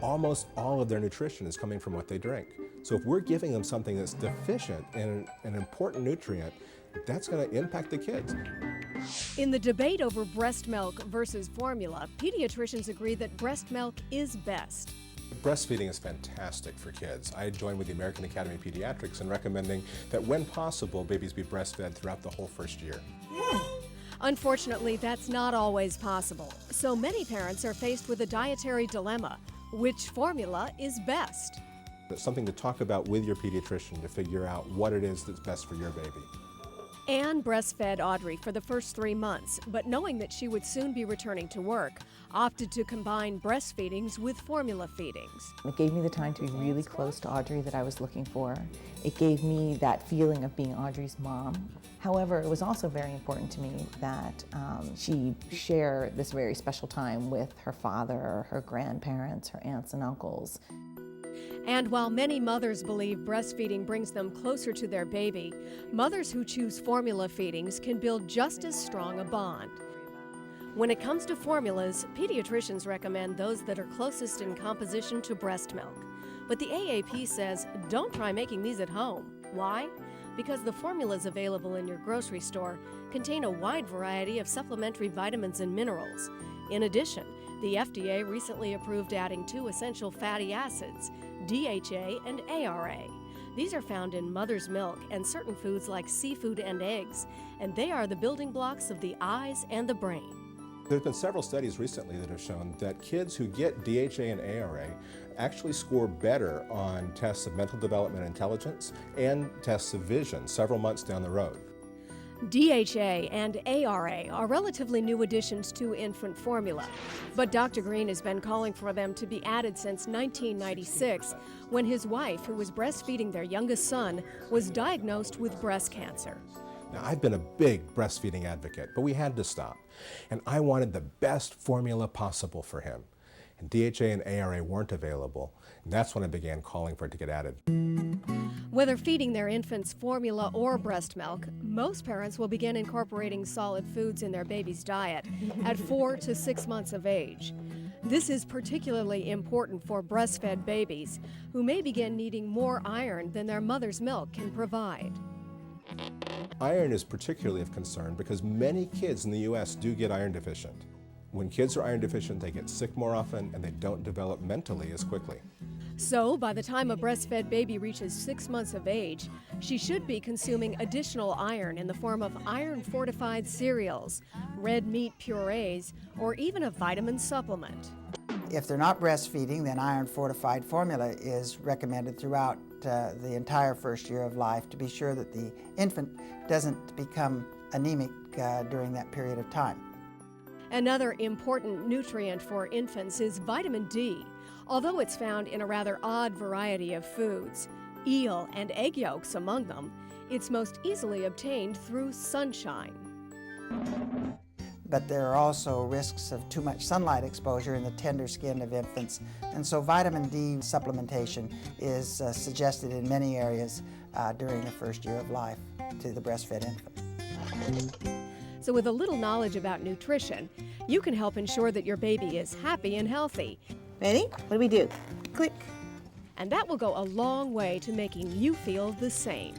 almost all of their nutrition is coming from what they drink. So if we're giving them something that's deficient in an important nutrient, that's going to impact the kids. In the debate over breast milk versus formula, pediatricians agree that breast milk is best. Breastfeeding is fantastic for kids. I join with the American Academy of Pediatrics in recommending that when possible, babies be breastfed throughout the whole first year. Unfortunately, that's not always possible. So many parents are faced with a dietary dilemma. Which formula is best? It's something to talk about with your pediatrician to figure out what it is that's best for your baby. Anne breastfed Audrey for the first 3 months, but knowing that she would soon be returning to work, opted to combine breastfeedings with formula feedings. It gave me the time to be really close to Audrey that I was looking for. It gave me that feeling of being Audrey's mom. However, it was also very important to me that she share this very special time with her father, her grandparents, her aunts and uncles. And while many mothers believe breastfeeding brings them closer to their baby, mothers who choose formula feedings can build just as strong a bond. When it comes to formulas, pediatricians recommend those that are closest in composition to breast milk. But the AAP says don't try making these at home. Why? Because the formulas available in your grocery store contain a wide variety of supplementary vitamins and minerals. In addition, the FDA recently approved adding 2 essential fatty acids, DHA and ARA. These are found in mother's milk and certain foods like seafood and eggs, and they are the building blocks of the eyes and the brain. There have been several studies recently that have shown that kids who get DHA and ARA actually score better on tests of mental development and intelligence and tests of vision several months down the road. DHA and ARA are relatively new additions to infant formula, but Dr. Green has been calling for them to be added since 1996, when his wife, who was breastfeeding their youngest son, was diagnosed with breast cancer. Now, I've been a big breastfeeding advocate, but we had to stop. And I wanted the best formula possible for him. And DHA and ARA weren't available, and that's when I began calling for it to get added. Whether feeding their infants formula or breast milk, most parents will begin incorporating solid foods in their baby's diet at 4 to 6 months of age. This is particularly important for breastfed babies, who may begin needing more iron than their mother's milk can provide. Iron is particularly of concern because many kids in the U.S. do get iron deficient. When kids are iron deficient, they get sick more often and they don't develop mentally as quickly. So, by the time a breastfed baby reaches 6 months of age, she should be consuming additional iron in the form of iron-fortified cereals, red meat purees, or even a vitamin supplement. If they're not breastfeeding, then iron-fortified formula is recommended throughout the entire first year of life to be sure that the infant doesn't become anemic during that period of time. Another important nutrient for infants is vitamin D, although it's found in a rather odd variety of foods, eel and egg yolks among them. It's most easily obtained through sunshine. But there are also risks of too much sunlight exposure in the tender skin of infants, and so vitamin D supplementation is suggested in many areas during the first year of life to the breastfed infant. So with a little knowledge about nutrition, you can help ensure that your baby is happy and healthy. Ready? What do we do? Click. And that will go a long way to making you feel the same.